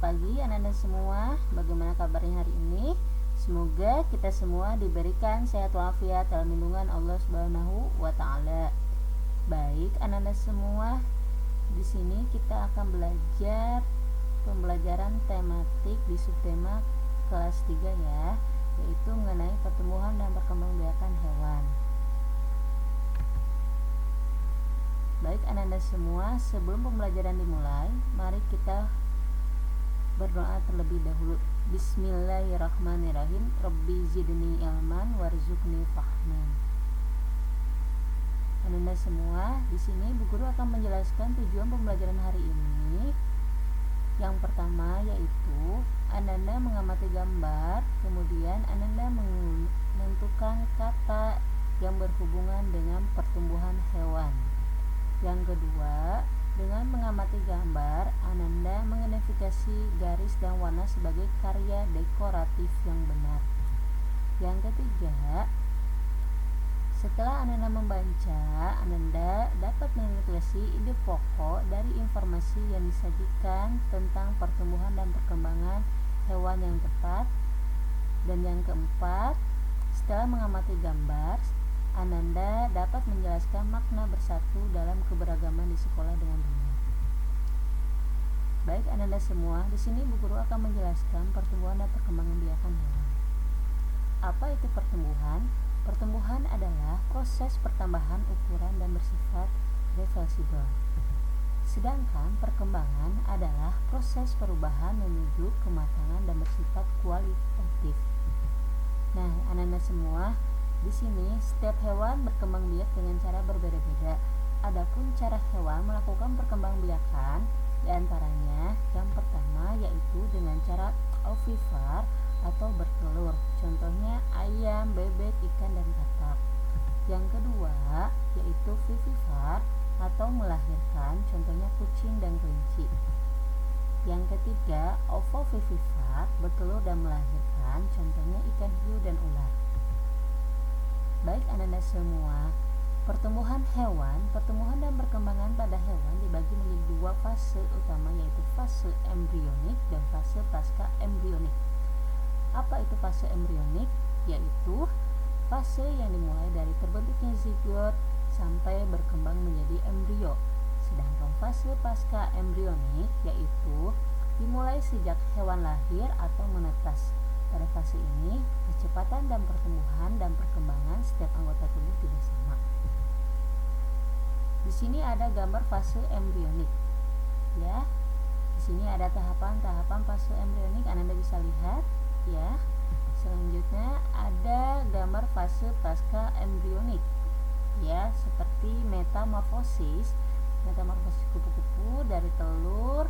pagi anak-anak semua. Bagaimana kabarnya hari ini? Semoga kita semua diberikan sehat walafiat dalam lindungan Allah Subhanahu wa taala. Baik, anak-anak semua, di sini kita akan belajar pembelajaran tematik di subtema kelas 3 ya, yaitu mengenai pertumbuhan dan perkembangbiakan hewan. Baik anak-anak semua, sebelum pembelajaran dimulai, mari kita berdoa terlebih dahulu. Bismillahirrahmanirrahim. Rabbi zidni ilman warzuqni fahman. Anak-anak semua, di sini Bu Guru akan menjelaskan tujuan pembelajaran hari ini. Yang pertama yaitu Anda mengamati gambar, kemudian Anda menentukan kata yang berhubungan dengan pertumbuhan hewan. Yang kedua, dengan mengamati gambar, Ananda mengidentifikasi garis dan warna sebagai karya dekoratif yang benar. Yang ketiga, setelah Ananda membaca, Ananda dapat mengidentifikasi ide pokok dari informasi yang disajikan tentang pertumbuhan dan perkembangan hewan yang tepat. Dan yang keempat, setelah mengamati gambar, Ananda dapat menjelaskan makna bersatu dalam keberagaman di sekolah dengan benar. Baik Ananda semua, di sini Bu Guru akan menjelaskan pertumbuhan dan perkembangbiakan hewan. Apa itu pertumbuhan? Pertumbuhan adalah proses pertambahan ukuran dan bersifat reversibel. Sedangkan perkembangan adalah proses perubahan menuju kematangan dan bersifat kualitatif. Nah, anak-anak semua, di sini setiap hewan berkembang biak dengan cara berbeda-beda. Adapun cara hewan melakukan perkembangbiakan diantaranya yang pertama yaitu dengan cara ovivar atau bertelur. Contohnya ayam, bebek, ikan, dan katak. Yang kedua yaitu vivivar atau melahirkan. Contohnya kucing dan kelinci. Yang ketiga ovovivivar, bertelur dan melahirkan. Contohnya ikan hiu dan ular. Baik anak-anak semua, pertumbuhan dan perkembangan pada hewan dibagi menjadi dua fase utama, yaitu fase embrionik dan fase pasca embrionik. Apa itu fase embrionik? Yaitu fase yang dimulai dari terbentuknya zigot sampai berkembang menjadi embrio. Sedangkan fase pasca embrionik yaitu dimulai sejak hewan lahir atau menetas. Pada fase ini, kecepatan dan pertumbuhan dan perkembangan setiap anggota tubuh tidak sama. Di sini ada gambar fase embrionik. Ya. Di sini ada tahapan-tahapan fase embrionik, Anda bisa lihat, ya. Selanjutnya ada gambar fase pasca embrionik. Ya, seperti metamorfosis. Metamorfosis kupu-kupu dari telur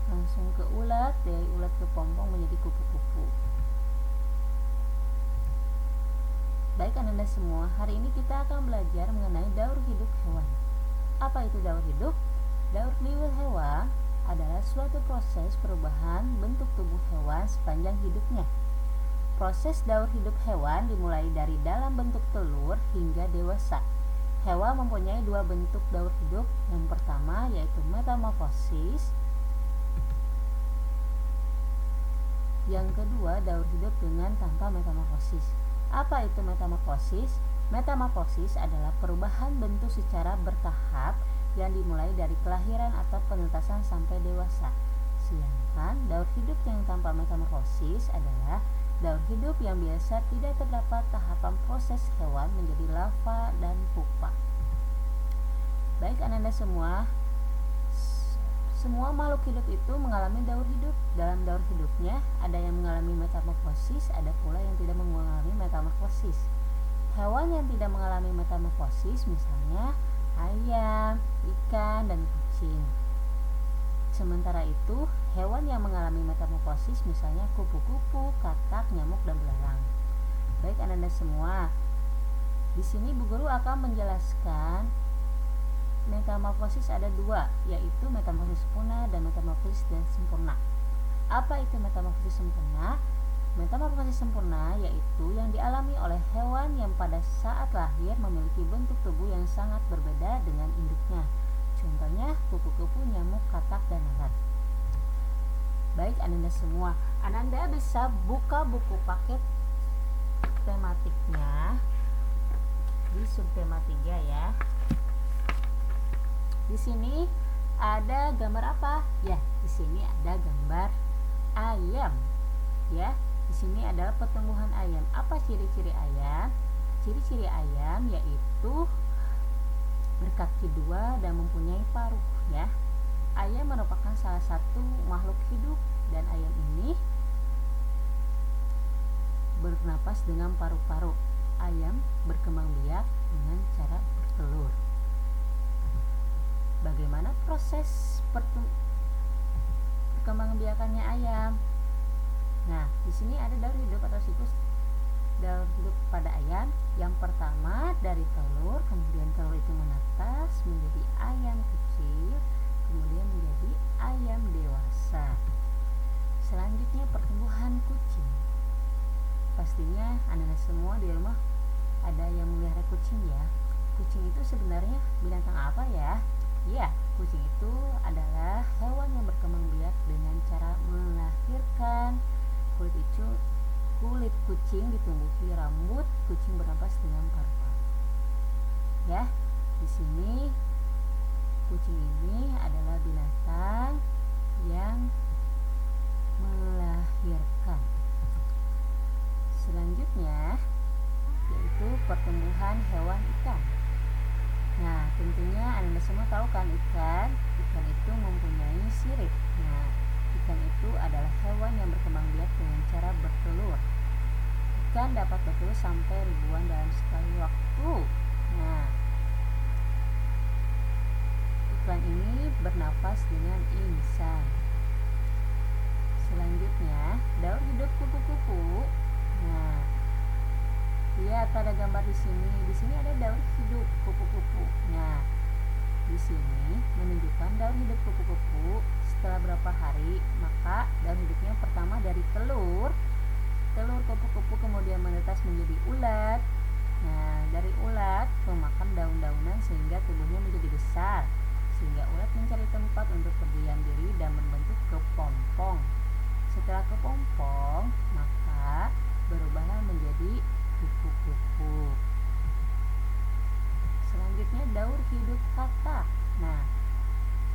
langsung ke ulat, dari ulat ke pompong menjadi kupu-kupu. Baik anak-anak semua, hari ini kita akan belajar mengenai daur hidup hewan. Apa itu daur hidup? Daur hidup hewan adalah suatu proses perubahan bentuk tubuh hewan sepanjang hidupnya. Proses daur hidup hewan dimulai dari dalam bentuk telur hingga dewasa. Hewan mempunyai dua bentuk daur hidup. Yang pertama yaitu metamorfosis. Yang kedua, daur hidup dengan tanpa metamorfosis. Apa itu metamorfosis? Metamorfosis adalah perubahan bentuk secara bertahap yang dimulai dari kelahiran atau penetasan sampai dewasa. Sedangkan daur hidup yang tanpa metamorfosis adalah daur hidup yang biasa tidak terdapat tahapan proses hewan menjadi larva dan pupa. Baik anak-anak semua makhluk hidup itu mengalami daur hidup. Dalam daur hidupnya ada yang mengalami metamorfosis, ada pula yang tidak mengalami metamorfosis. Hewan yang tidak mengalami metamorfosis misalnya ayam, ikan, dan kucing. Sementara itu, hewan yang mengalami metamorfosis misalnya kupu-kupu, katak, nyamuk, dan belalang. Baik anak-anak semua, di sini Bu Guru akan menjelaskan metamorfosis ada dua, yaitu metamorfosis sempurna dan metamorfosis tidak sempurna. Apa itu metamorfosis sempurna? Metamorfosis sempurna yaitu yang dialami oleh hewan yang pada saat lahir memiliki bentuk tubuh yang sangat berbeda dengan induknya. Contohnya kupu-kupu, nyamuk, katak, dan lalat. Ananda semua, Ananda bisa buka buku paket tematiknya di subtema 3 ya. Di sini ada gambar apa? Ya, di sini ada gambar ayam. Ya, di sini adalah pertumbuhan ayam. Apa ciri-ciri ayam? Ciri-ciri ayam yaitu berkaki dua dan mempunyai paruh ya. Ayam merupakan salah satu makhluk hidup dan ayam ini bernapas dengan paru-paru. Ayam berkembang biak dengan cara bertelur. Bagaimana proses perkembangbiakannya ayam? Nah, di sini ada daur hidup atau siklus daur hidup pada ayam. Yang pertama dari telur, kemudian telur itu menetas menjadi ayam kecil, kemudian menjadi ayam dewasa. Selanjutnya pertumbuhan kucing. Pastinya anak-anak semua di rumah ada yang memelihara kucing ya. Kucing itu sebenarnya binatang apa ya? Ya, kucing itu adalah hewan yang berkembang biak dengan cara melahirkan. Kulit kucing ditumbuhi rambut, kucing bernapas dengan paru-paru. Ya, di sini kucing ini adalah binatang yang melahirkan. Selanjutnya yaitu pertumbuhan hewan ikan. Nah, tentunya Anda semua tahu kan ikan itu mempunyai sirip. Nah, ikan itu adalah hewan yang berkembang biak dengan cara bertelur. Ikan dapat bertelur sampai ribuan dalam sekali waktu. Nah, ikan ini bernafas dengan insang. Selanjutnya, daur hidup kupu-kupu. Nah, lihat pada gambar di sini. Di sini ada daur hidup kupu-kupu. Nah, di sini menunjukkan daur hidup kupu-kupu setelah berapa hari. Maka daur hidupnya pertama dari telur kupu-kupu kemudian menetas menjadi ulat. Nah, dari ulat memakan daun-daunan sehingga tubuhnya menjadi besar, sehingga ulat mencari tempat untuk berdiam diri dan membentuk kepompong. Setelah kepompong, maka berubahlah menjadi kupu-kupu. Selanjutnya daur hidup katak. Nah,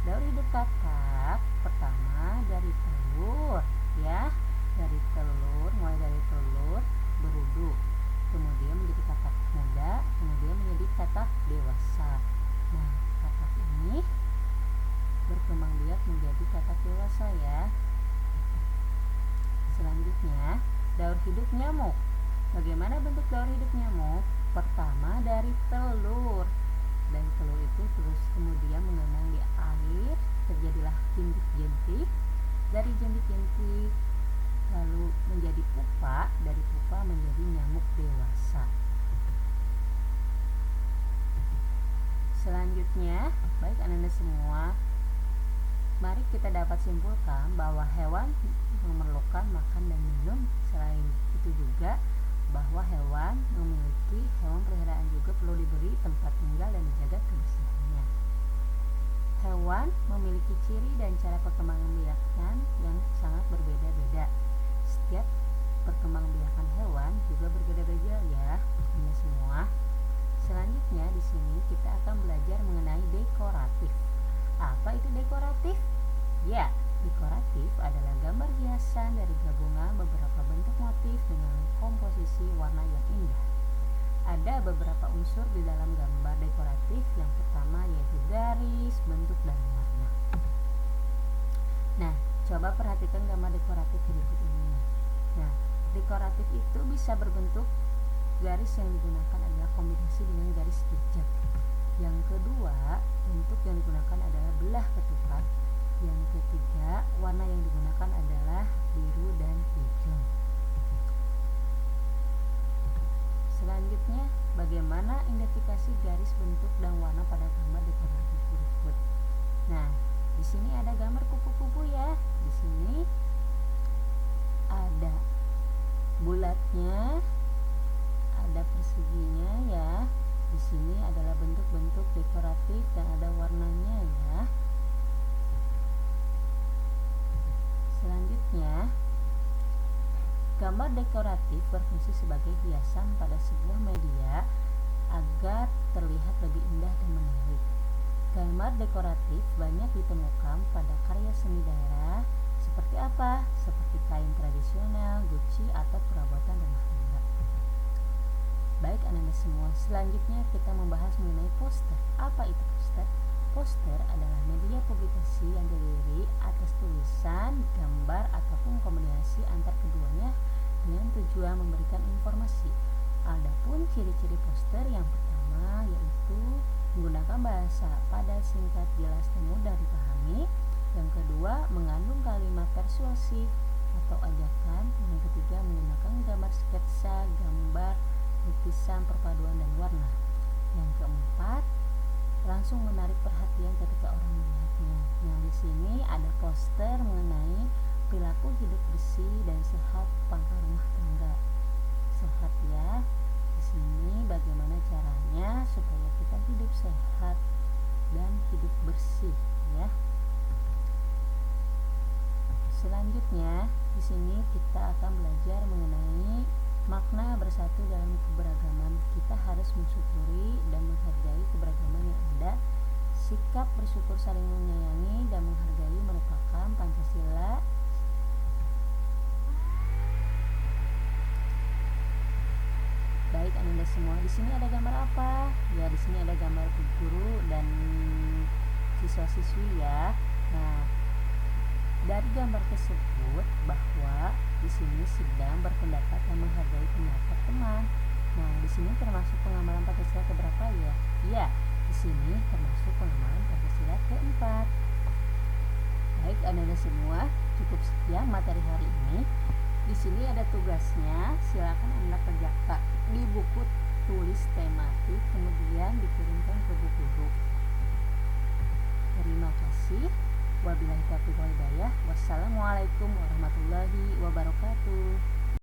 daur hidup katak pertama dari telur ya. Mulai dari telur berudu, kemudian menjadi katak muda, kemudian menjadi katak dewasa. Nah, katak ini berkembang biak menjadi katak dewasa ya. Selanjutnya, daur hidup nyamuk. Bagaimana bentuk daur hidup nyamuk? Pertama dari telur. Dan telur itu terus kemudian mengembang di air, terjadilah jentik-jentik. Dari jentik-jentik lalu menjadi pupa, dari pupa menjadi nyamuk dewasa. Selanjutnya, baik anak-anak semua, mari kita dapat simpulkan bahwa hewan memerlukan makan dan minum. Selain itu juga bahwa hewan peliharaan juga perlu diberi tempat tinggal dan dijaga kebersihannya. Hewan memiliki ciri dan cara perkembangbiakan yang sangat berbeda-beda. Setiap perkembangbiakan hewan juga berbeda-beda ya, ini semua. Selanjutnya di sini kita akan belajar mengenai dekoratif. Apa itu dekoratif? Ya, dekoratif adalah gambar hiasan dari gabungan beberapa bentuk motif dengan komposisi warna yang indah. Ada beberapa unsur di dalam gambar dekoratif. Yang pertama yaitu garis, bentuk, dan warna. Nah, coba perhatikan gambar dekoratif berikut ini. Nah, dekoratif itu bisa berbentuk garis yang digunakan adalah kombinasi dengan garis jejak. Yang kedua, bentuk yang digunakan adalah belah ketupat. Yang ketiga, warna yang digunakan adalah biru dan hijau. Selanjutnya, bagaimana identifikasi garis, bentuk, dan warna pada gambar dekoratif berikut. Nah, di sini ada gambar kupu-kupu ya. Di sini ada bulatnya, ada perseginya ya. Di sini adalah bentuk-bentuk dekoratif dan ada warnanya ya. Selanjutnya Gambar dekoratif berfungsi sebagai hiasan pada sebuah media agar terlihat lebih indah dan menarik. Gambar dekoratif banyak ditemukan pada karya seni daerah seperti apa? Seperti kain tradisional, guci, atau perabotan rumah tangga. Baik anak-anak semua, selanjutnya kita membahas mengenai poster. Apa itu poster? Poster adalah media publikasi yang terdiri atas tulisan, gambar, ataupun kombinasi antar keduanya dengan tujuan memberikan informasi. Adapun ciri-ciri poster yang pertama yaitu menggunakan bahasa padat, singkat, jelas, dan mudah dipahami. Yang kedua, mengandung kalimat persuasif atau ajakan. Yang ketiga, menggunakan gambar sketsa, gambar, lukisan, perpaduan, dan warna. Yang keempat, langsung menarik perhatian ketika orang melihatnya. Nah, di sini ada poster mengenai perilaku hidup bersih dan sehat pangkal rumah tangga. Sehat ya. Di sini bagaimana caranya supaya kita hidup sehat dan hidup bersih ya. Selanjutnya, di sini kita akan belajar mengenai makna bersatu dalam keberagaman. Kita harus mensyukuri dan menghargai keberagaman yang ada. Sikap bersyukur, saling menyayangi, dan menghargai merupakan Pancasila. Baik anak-anak semua, di sini ada gambar apa? Ya, di sini ada gambar guru dan siswa-siswi ya. Nah, dari gambar tersebut bahwa di sini sedang berpendapat dan menghargai pendapat teman. Nah, di sini termasuk pengamalan Pancasila keberapa ya? Iya, di sini termasuk pengamalan Pancasila keempat. Baik anak-anak semua, cukup sekian materi hari ini. Di sini ada tugasnya, silakan Anda kerjakan di buku tulis tematik, kemudian dikirimkan ke bu guru. Terima kasih. Wabillahi taufiq wal hidayah. Wassalamualaikum warahmatullahi wabarakatuh.